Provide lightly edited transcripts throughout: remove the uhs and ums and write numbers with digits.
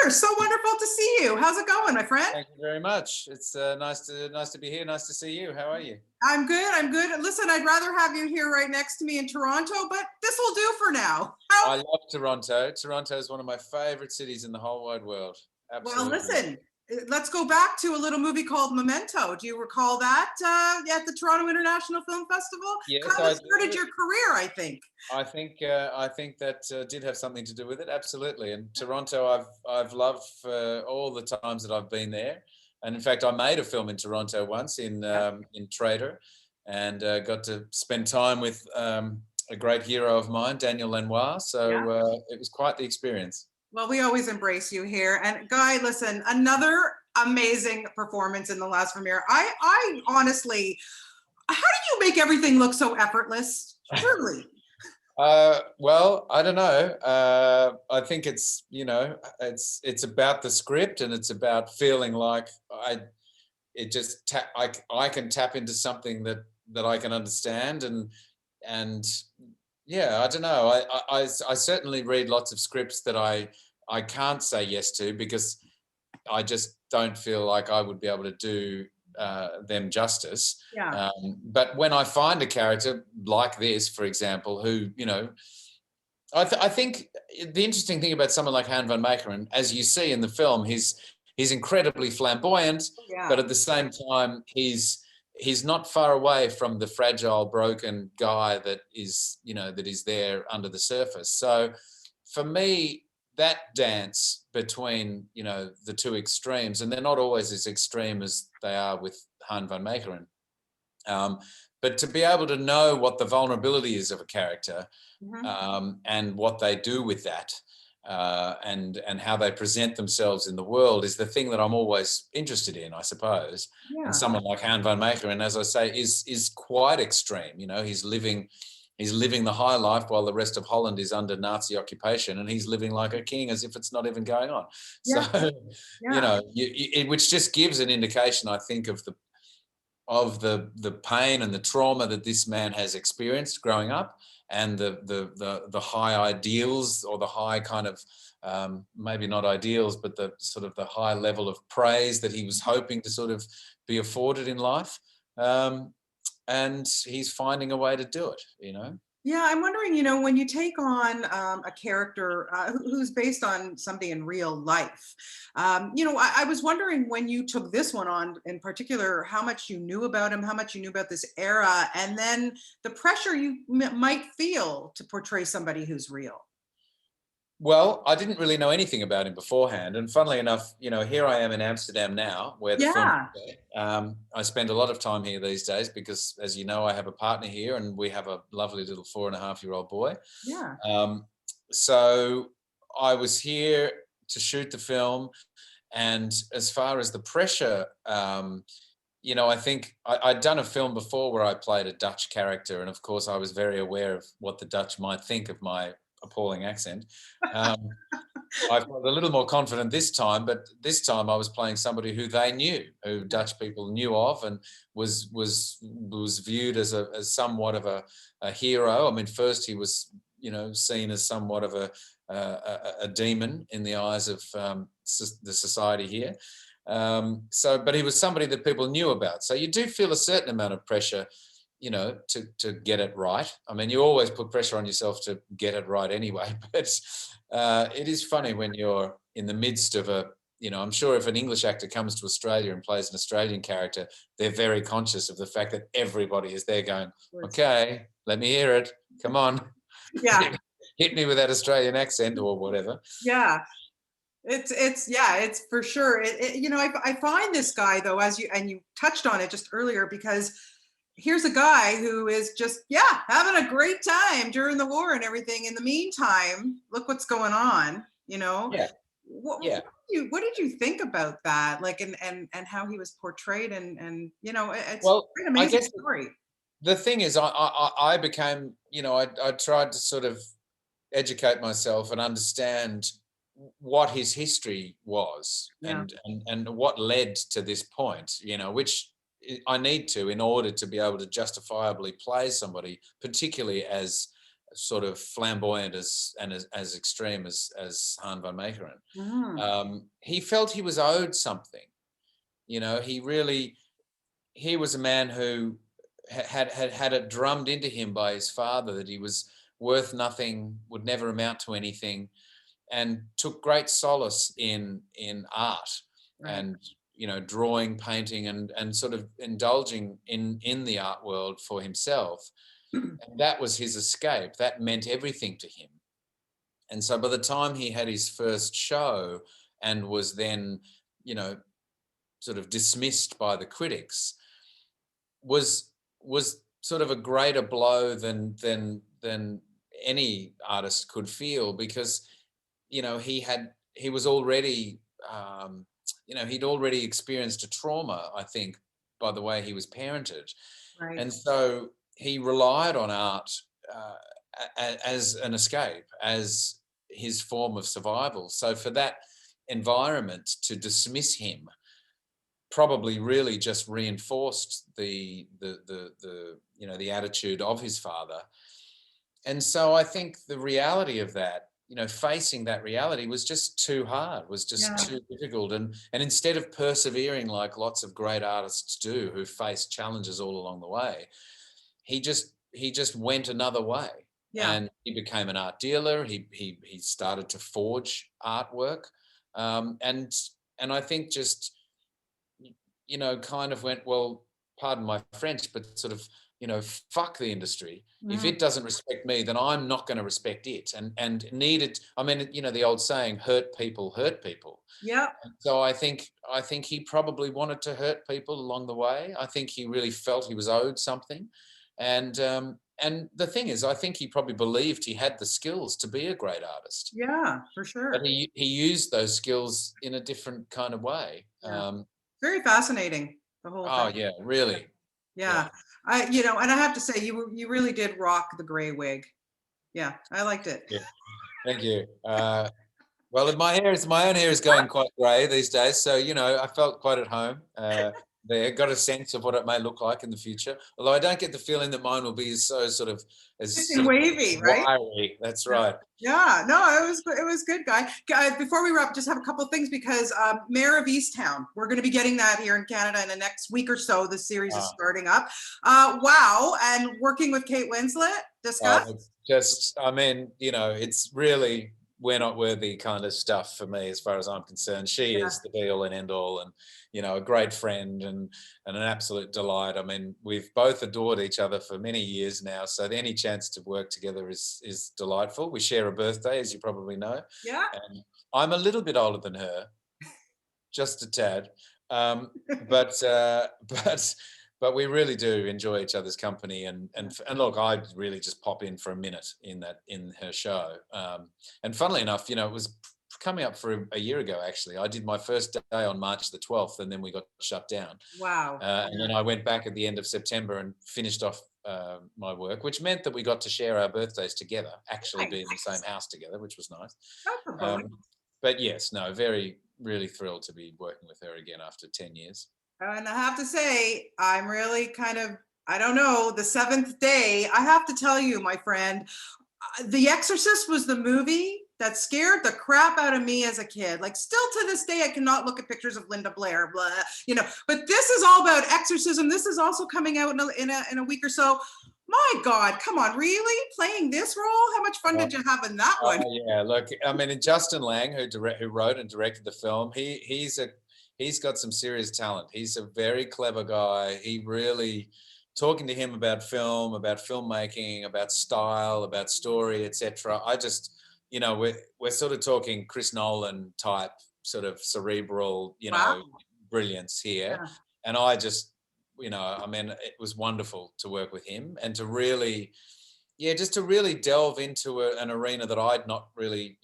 Pearce, so wonderful to see you. How's it going, my friend? Thank you very much. It's nice to be here. Nice to see you. How are you? I'm good. I'm good. Listen, I'd rather have you here right next to me in Toronto, but this will do for now. I love Toronto. Toronto is one of my favorite cities in the whole wide world. Well, Absolutely. listen, let's go back to a little movie called Memento. Do you recall that at the Toronto International Film Festival? Yes, Kind I of started do. your career, I think. I think that did have something to do with it. Absolutely. And Toronto, I've loved for all the times that I've been there. And in fact, I made a film in Toronto once in Trader, and got to spend time with a great hero of mine, Daniel Lanois. So it was quite the experience. Well, we always embrace you here. And Guy, listen, another amazing performance in The Last Vermeer. I honestly, how did you make everything look so effortless? Truly. Well, I don't know. I think it's it's about the script, and it's about feeling like I can tap into something that I can understand, and yeah, I don't know. I certainly read lots of scripts that I can't say yes to, because I just don't feel like I would be able to do them justice. Yeah. But when I find a character like this, for example, who, I think the interesting thing about someone like Han van Meekeren, as you see in the film, he's incredibly flamboyant, but at the same time, he's not far away from the fragile, broken guy that is there under the surface. So for me, that dance between the two extremes, and they're not always as extreme as they are with Han van Meekeren, but to be able to know what the vulnerability is of a character, and what they do with that, and how they present themselves in the world, is the thing that I'm always interested in, I suppose. Yeah. And someone like Han van Meekeren, as I say, is quite extreme. He's living the high life while the rest of Holland is under Nazi occupation, and he's living like a king as if it's not even going on. Yeah. So, Yeah. which just gives an indication, I think, of the pain and the trauma that this man has experienced growing up, and the high ideals, or the high kind of maybe not ideals, but the sort of the high level of praise that he was hoping to sort of be afforded in life. And he's finding a way to do it, Yeah, I'm wondering, when you take on a character who's based on somebody in real life, I was wondering, when you took this one on in particular, how much you knew about him, how much you knew about this era, and then the pressure you might feel to portray somebody who's real. Well, I didn't really know anything about him beforehand, and funnily enough, here I am in Amsterdam now, where the film is set. I spend a lot of time here these days because, as you know, I have a partner here, and we have a lovely little 4.5-year-old boy. Yeah. So I was here to shoot the film, and as far as the pressure, I think I'd done a film before where I played a Dutch character, and of course I was very aware of what the Dutch might think of my appalling accent. I felt a little more confident this time, but this time I was playing somebody who they knew, who Dutch people knew of, and was viewed as somewhat of a hero. I mean, first he was seen as somewhat of a demon in the eyes of the society here. But he was somebody that people knew about. So you do feel a certain amount of pressure, to get it right. I mean, you always put pressure on yourself to get it right anyway, but it is funny when you're in the midst of I'm sure if an English actor comes to Australia and plays an Australian character, they're very conscious of the fact that everybody is there going, okay, let me hear it. Come on. Yeah. Hit me with that Australian accent or whatever. Yeah. It's for sure. I find this guy, though, you touched on it just earlier, because here's a guy who is just, having a great time during the war and everything. In the meantime, look what's going on, Yeah. What did you think about that? Like, and how he was portrayed, and it's an amazing story. The thing is, I became, I tried to sort of educate myself and understand what his history was, and what led to this point, which I need to, in order to be able to justifiably play somebody, particularly as sort of flamboyant as extreme as Han van Meekeren. Mm, He felt he was owed something. He was a man who had it drummed into him by his father that he was worth nothing, would never amount to anything, and took great solace in art right. and drawing, painting, and sort of indulging in the art world for himself. And that was his escape. That meant everything to him. And so by the time he had his first show and was then, you know, sort of dismissed by the critics, was sort of a greater blow than any artist could feel, because he was already he'd already experienced a trauma, I think, by the way he was parented. Right. And so he relied on art as an escape, as his form of survival. So for that environment to dismiss him probably really just reinforced the attitude of his father. And so I think the reality of that, facing that reality was just too hard, was just Yeah. too difficult. And instead of persevering like lots of great artists do who face challenges all along the way, he just went another way. Yeah. And he became an art dealer. He started to forge artwork. And I think just kind of went, well, pardon my French, but sort of, fuck the industry. If Mm, it doesn't respect me, then I'm not going to respect it. And needed, I mean, the old saying, hurt people hurt people. yeah. So I think he probably wanted to hurt people along the way. I think he really felt he was owed something. And the thing is, I think he probably believed he had the skills to be a great artist, Yeah, for but sure. he used those skills in a different kind of way. Yeah. Very fascinating, the whole thing. Oh yeah, really. Yeah. Yeah. And I have to say, you really did rock the gray wig. Yeah, I liked it. Yeah. Thank you. Well, my own hair is going quite grey these days, so I felt quite at home there. Got a sense of what it may look like in the future. Although I don't get the feeling that mine will be as Thick and wavy, right? wiry. That's Yeah. right. Yeah, no, it was good, Guy. Guy, before we wrap, just have a couple of things because Mare of Easttown, we're going to be getting that here in Canada in the next week or so. The series is Uh, starting up. Wow, and working with Kate Winslet, discuss. it's just, I mean, it's really we're not worthy kind of stuff for me as far as I'm concerned. She Yeah, is the be all and end all, and a great friend and an absolute delight. I mean, we've both adored each other for many years now, so any chance to work together is delightful. We share a birthday, as you probably know, yeah, and I'm a little bit older than her, just a tad. Um, but but we really do enjoy each other's company, and look, I really just pop in for a minute in her show. And funnily enough, it was coming up for a year ago. Actually, I did my first day on March the 12th, and then we got shut down. wow. And then I went back at the end of September and finished off my work, which meant that we got to share our birthdays together, actually be in the Nice. same house together, which was nice. That's a bonus. But yes, no, really thrilled to be working with her again after 10 years. And I have to say, I'm really kind of, I don't know, the seventh day. I have to tell you, my friend, The Exorcist was the movie that scared the crap out of me as a kid. Like, still to this day, I cannot look at pictures of Linda Blair, But this is all about exorcism. This is also coming out in a week or so. My God, come on, really playing this role? How much fun Uh, did you have in that one? yeah, look, I mean, Justin Lang, who wrote and directed the film, he's got some serious talent. He's a very clever guy. He really, talking to him about film, about filmmaking, about style, about story, etc. I just, we're sort of talking Chris Nolan type, sort of cerebral, Wow. brilliance here. Yeah. And I just, I mean, it was wonderful to work with him and to really, yeah, just to really delve into an arena that I'd not really,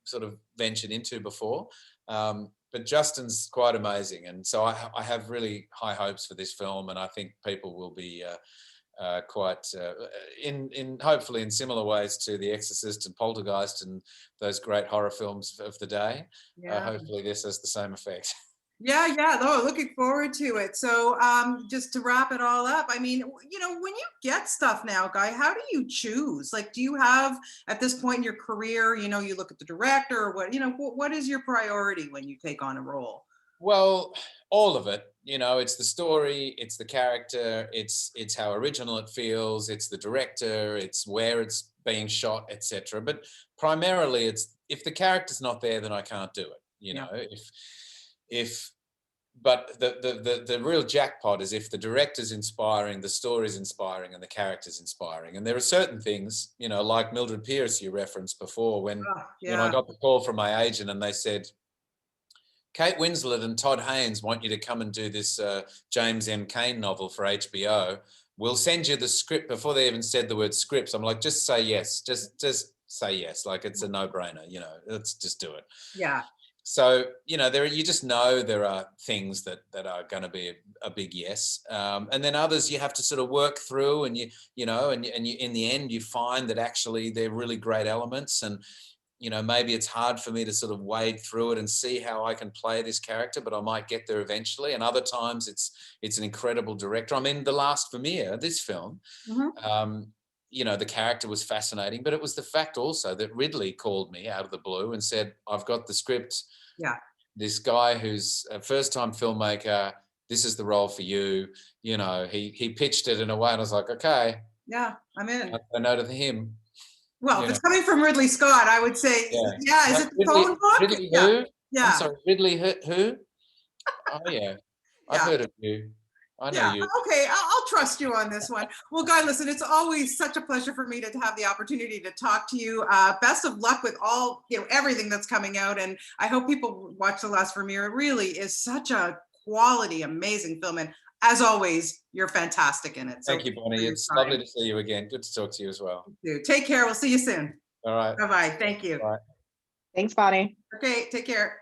sort of ventured into before. But Justin's quite amazing, and so I have really high hopes for this film, and I think people will be quite in hopefully in similar ways to The Exorcist and Poltergeist and those great horror films of the day. Yeah. Hopefully, this has the same effect. Yeah. Oh, looking forward to it. So, just to wrap it all up, I mean, when you get stuff now, Guy, how do you choose? Like, do you have at this point in your career, you look at the director or what is your priority when you take on a role? Well, all of it. It's the story, it's the character, it's how original it feels, it's the director, it's where it's being shot, etc. But primarily, it's if the character's not there, then I can't do it. Yeah. If but the real jackpot is if the director's inspiring, the story's inspiring, and the character's inspiring. And there are certain things, like Mildred Pierce you referenced before, Oh, when I yeah. got the call from my agent and they said, Kate Winslet and Todd Haynes want you to come and do this James M. Cain novel for HBO. We'll send you the script. Before they even said the word scripts, I'm like, just say yes. Just say yes. Like, it's a no-brainer. Let's just do it. Yeah. So you just know there are things that are going to be a big yes, and then others you have to sort of work through, and you in the end you find that actually they're really great elements, and maybe it's hard for me to sort of wade through it and see how I can play this character, but I might get there eventually. And other times it's an incredible director. I mean, The Last Vermeer, this film, Hmm. the character was fascinating, but it was the fact also that Ridley called me out of the blue and said, I've got the script. Yeah. This guy who's a first-time filmmaker, this is the role for you. He pitched it in a way, and I was like, okay, Yeah. I'm in. I know to him. Well, if it's coming from Ridley Scott, I would say, Yeah. yeah. Is it the phone book? Ridley Yeah. who? I'm Yeah. sorry, Ridley who? Oh yeah, I've Yeah. heard of you. I know Yeah. you. Okay. I'll trust you on this one. Well, Guy, listen, it's always such a pleasure for me to have the opportunity to talk to you. Best of luck with all, everything that's coming out. And I hope people watch The Last Vermeer. It really is such a quality, amazing film. And as always, you're fantastic in it. So Thank you, thank you for Bonnie. your It's lovely time. to see you again. Good to talk to you as well. Take care. We'll see you soon. All right. Bye-bye. Thank you. Bye. Thanks, Bonnie. Okay. Take care.